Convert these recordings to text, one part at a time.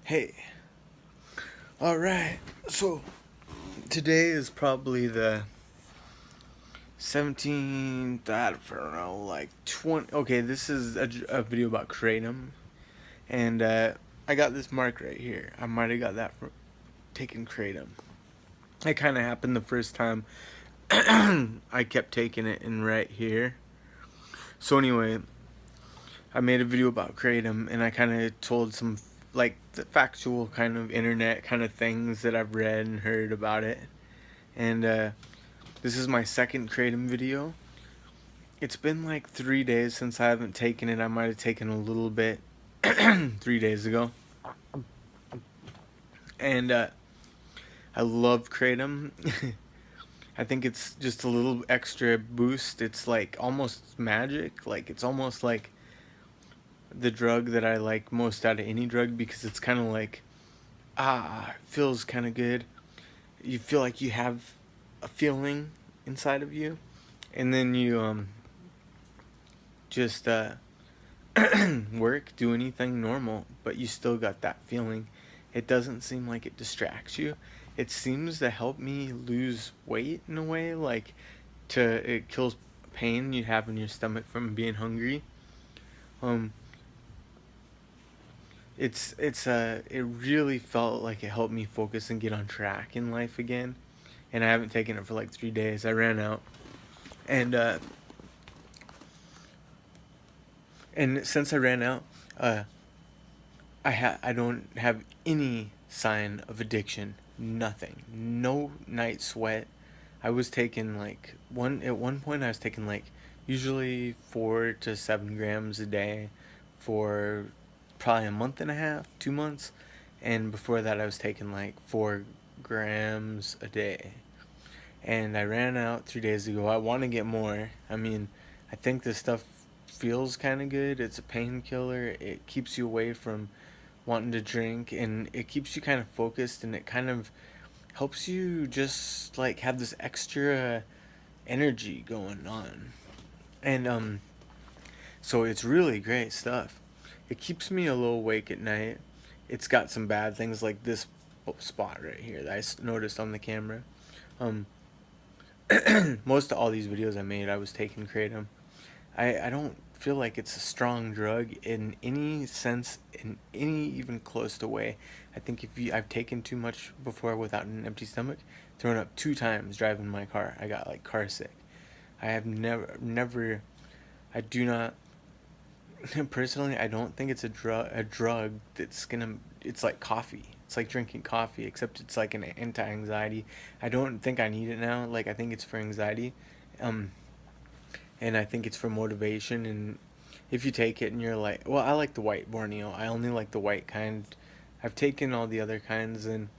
Hey, alright, so today is probably the 17th, I don't know, like 20. Okay, this is a video about Kratom, and I got this mark right here. I might have got that from taking Kratom. It kind of happened the first time I kept taking it in right here. So, anyway, I made a video about Kratom, and I kind of told some like the factual kind of internet kind of things that I've read and heard about it. And this is my second Kratom video. It's been like 3 days since I haven't taken it. I might have taken a little bit 3 days ago. And I love Kratom. I think it's just a little extra boost. It's like almost magic. Like it's almost like the drug that I like most out of any drug, because it's kind of like, feels kind of good. You feel like you have a feeling inside of you. And then you just work, do anything normal, but you still got that feeling. It doesn't seem like it distracts you. It seems to help me lose weight in a way, like it kills pain you have in your stomach from being hungry. Um, it really felt like it helped me focus and get on track in life again. And I haven't taken it for like 3 days. I ran out, and since I ran out, uh, I don't have any sign of addiction. Nothing. No night sweat. I was taking like at one point I was taking like usually 4 to 7 grams a day for probably a month and a half, 2 months, and before that I was taking like 4 grams a day. And I ran out 3 days ago. I want to get more. I mean, I think this stuff feels kind of good. It's a painkiller. It keeps you away from wanting to drink, and it keeps you kind of focused, and it kind of helps you just like have this extra energy going on. And so it's really great stuff. It keeps me a little awake at night. It's got some bad things like this spot right here that I noticed on the camera. Um, Most of all these videos I made, I was taking Kratom. I don't feel like it's a strong drug in any sense, in any even close to way. I think I've taken too much before without an empty stomach, thrown up 2 times driving my car. I got like car sick. I have never, I do not, personally, I don't think it's a drug that's gonna, it's like coffee. It's like drinking coffee, except it's like an anti-anxiety. I don't think I need it now. Like, I think it's for anxiety. Um, and I think it's for motivation. And if you take it and you're like, well, I like the white Borneo. I only like the white kind. I've taken all the other kinds, and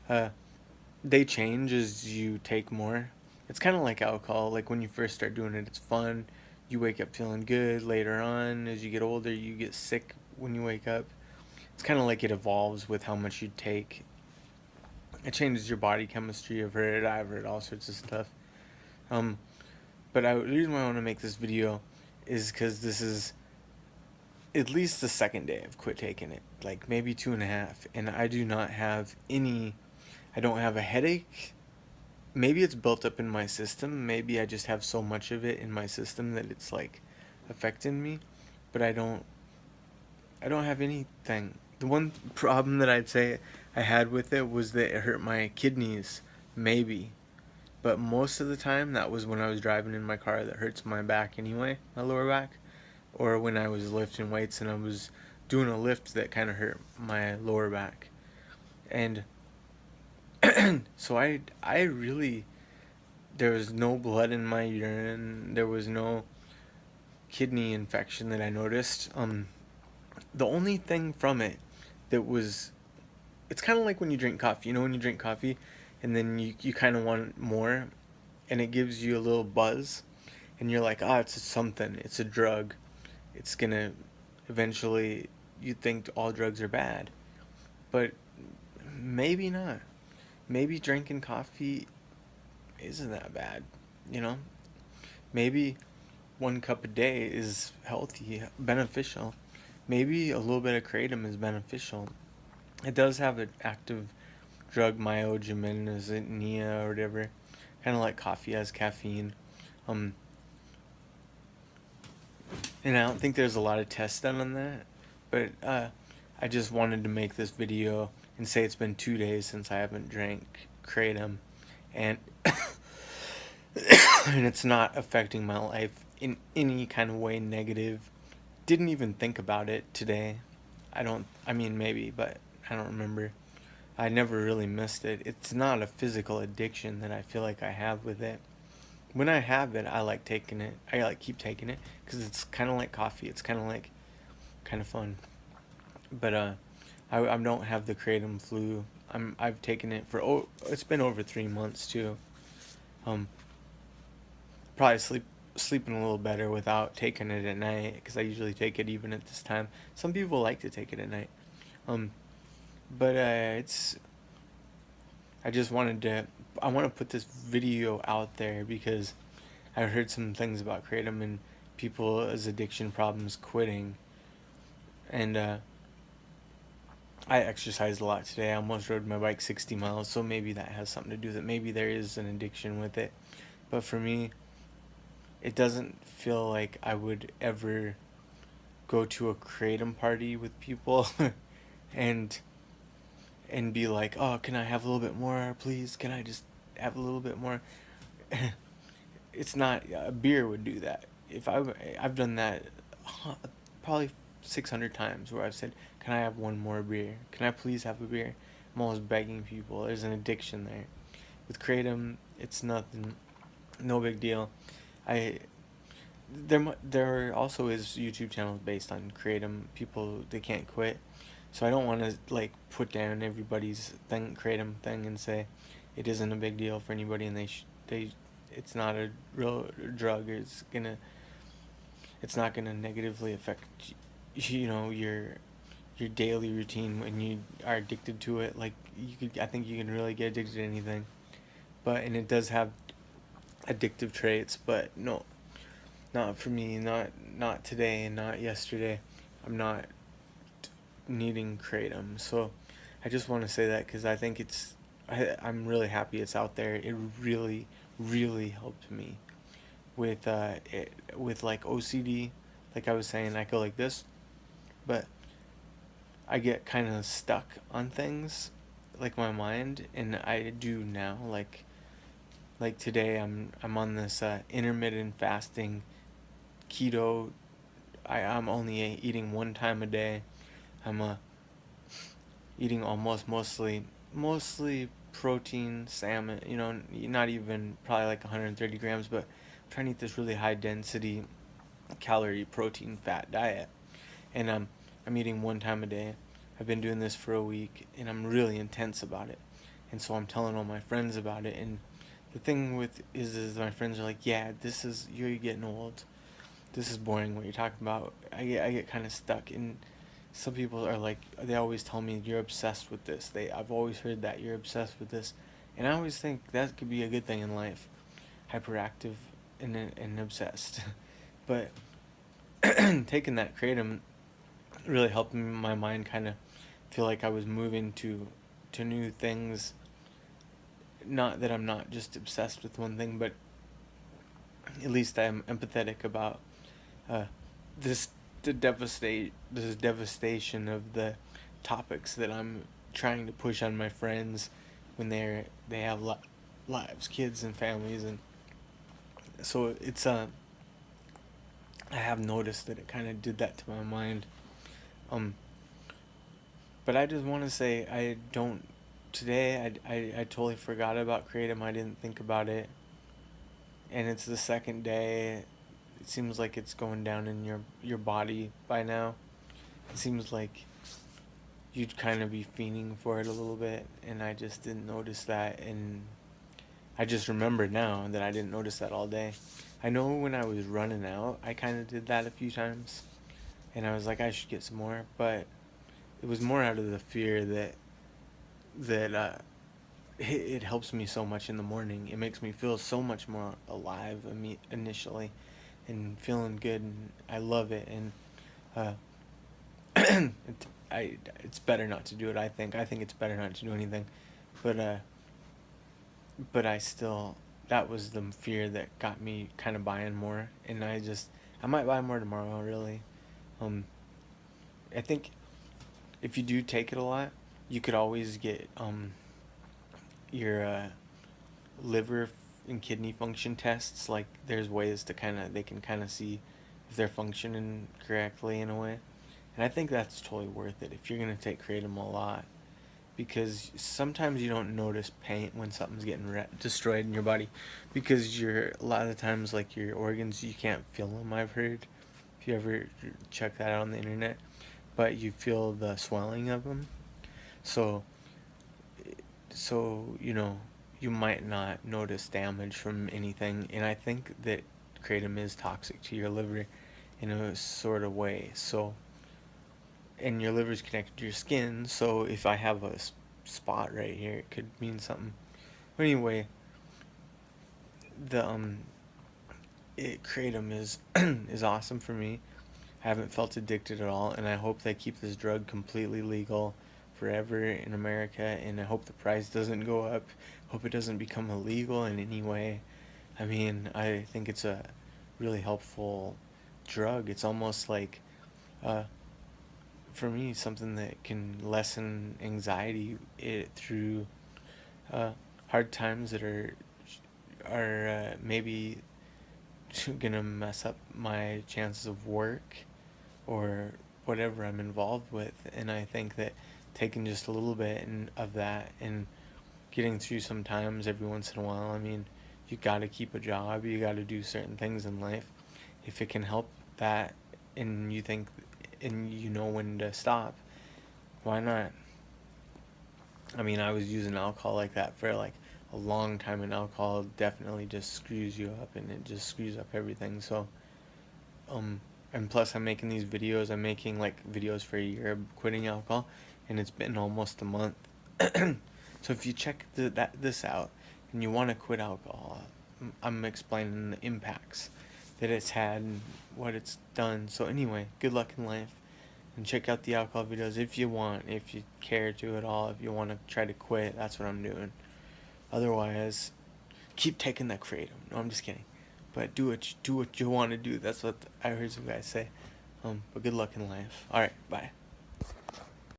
uh, they change as you take more. It's kind of like alcohol. Like when you first start doing it, it's fun. You wake up feeling good. Later on, as you get older, you get sick when you wake up. It's kind of like it evolves with how much you take. It changes your body chemistry. I've heard all sorts of stuff. Um, but the reason why I want to make this video is because this is at least the second day I've quit taking it, like maybe 2.5, and I do not have any. I don't have a headache. Maybe it's built up in my system. Maybe I just have so much of it in my system that it's like affecting me. But I don't have anything. The one problem that I'd say I had with it was that it hurt my kidneys, maybe. But most of the time, that was when I was driving in my car that hurts my back anyway, my lower back. Or when I was lifting weights and I was doing a lift that kind of hurt my lower back. And so I really, there was no blood in my urine. There was no kidney infection that I noticed. The only thing from it that was, it's kind of like when you drink coffee. You know, when you drink coffee and then you kind of want more, and it gives you a little buzz, and you're like, it's something. It's a drug. It's gonna eventually, you think all drugs are bad, but maybe not. Maybe drinking coffee isn't that bad, you know? Maybe 1 cup a day is healthy, beneficial. Maybe a little bit of kratom is beneficial. It does have an active drug, myogeminazine or whatever. Kind of like coffee has caffeine. Um, and I don't think there's a lot of tests done on that. But I just wanted to make this video and say it's been 2 days since I haven't drank Kratom, and and it's not affecting my life in any kind of way negative. Didn't even think about it today. I mean, maybe, but I don't remember. I never really missed it. It's not a physical addiction that I feel like I have with it. When I have it, I like taking it. I like keep taking it because it's kind of like coffee. It's kind of like kind of fun. But I don't have the kratom flu. I've taken it for it's been over 3 months too. Um, Probably sleeping a little better without taking it at night because I usually take it even at this time. Some people like to take it at night. Um, but it's I just wanted to I want to put this video out there because I heard some things about kratom and people's addiction problems quitting, and I exercised a lot today. I almost rode my bike 60 miles, so maybe that has something to do with it. Maybe there is an addiction with it, but for me, it doesn't feel like I would ever go to a kratom party with people and be like, "Oh, can I have a little bit more, please? Can I just have a little bit more?" It's not a beer would do that. If I've done that probably 600 times where I've said, "Can I have one more beer? Can I please have a beer?" I'm always begging people. There's an addiction there. With kratom, it's nothing, no big deal. I there also is YouTube channels based on kratom. People they can't quit, so I don't want to like put down everybody's kratom thing and say it isn't a big deal for anybody and they it's not a real drug. It's not gonna negatively affect your daily routine when you are addicted to it. Like I think you can really get addicted to anything, and it does have addictive traits, but no, not for me. Not today and not yesterday. I'm not needing kratom. So I just want to say that because I think I'm really happy it's out there. It really, really helped me with like OCD. Like I was saying, I go like this, but I get kind of stuck on things, like my mind, and I do now. Like today, I'm on this intermittent fasting keto. I'm only eating one time a day. I'm eating mostly protein, salmon. Not even probably like 130 grams, but I'm trying to eat this really high density calorie protein fat diet, and I'm eating one time a day. I've been doing this for a week, and I'm really intense about it, and so I'm telling all my friends about it. And the thing with is my friends are like, yeah, you're getting old. This is boring what you're talking about. I get kind of stuck, and some people are like, they always tell me you're obsessed with this. I've always heard that you're obsessed with this, and I always think that could be a good thing in life, hyperactive and obsessed. But taking that kratom really helped my mind kind of feel like I was moving to new things. Not that I'm not just obsessed with one thing, but at least I'm empathetic about uh, this this devastation of the topics that I'm trying to push on my friends when they have lives, kids, and families, and so it's I have noticed that it kind of did that to my mind. Um, but I just want to say I don't. Today I totally forgot about kratom. I didn't think about it, and it's the second day. It seems like it's going down in your body by now. It seems like you'd kind of be fiending for it a little bit, and I just didn't notice that, and I just remembered now that I didn't notice that all day. I know when I was running out, I kind of did that a few times, and I was like, I should get some more, but it was more out of the fear that it helps me so much in the morning. It makes me feel so much more alive initially, and feeling good, and I love it, and uh, it's better not to do it. I think it's better not to do anything, but I still, that was the fear that got me kind of buying more, and I might buy more tomorrow. Really, um, I think if you do take it a lot, you could always get your liver and kidney function tests. Like there's ways to they can kind of see if they're functioning correctly in a way, and I think that's totally worth it if you're gonna take kratom a lot, because sometimes you don't notice pain when something's getting destroyed in your body, because a lot of the times, like, your organs, you can't feel them. I've heard, if you ever check that out on the internet, but you feel the swelling of them. So so you might not notice damage from anything, and I think that kratom is toxic to your liver in a sort of way. So, and your liver is connected to your skin, so if I have a spot right here, it could mean something. But anyway, the kratom is is awesome for me. I haven't felt addicted at all, and I hope they keep this drug completely legal forever in America, and I hope the price doesn't go up. Hope it doesn't become illegal in any way. I mean, I think it's a really helpful drug. It's almost like, uh, for me, something that can lessen anxiety through uh, hard times that are maybe gonna mess up my chances of work or whatever I'm involved with. And I think that taking just a little bit of that and getting through some times every once in a while, I mean, you got to keep a job, you got to do certain things in life. If it can help that, and you think, and you know when to stop, why not? I mean, I was using alcohol like that for like a long time, and alcohol definitely just screws you up, and it just screws up everything. So, um, and plus, I'm making these videos. I'm making like videos for a year of quitting alcohol, and it's been almost a month. So if you check this out and you want to quit alcohol, I'm explaining the impacts that it's had and what it's done. So anyway, good luck in life, and check out the alcohol videos if you want, if you care to at all. If you want to try to quit, that's what I'm doing. Otherwise, keep taking that kratom. No, I'm just kidding. But do what you want to do. That's what I heard some guys say. But good luck in life. All right, bye.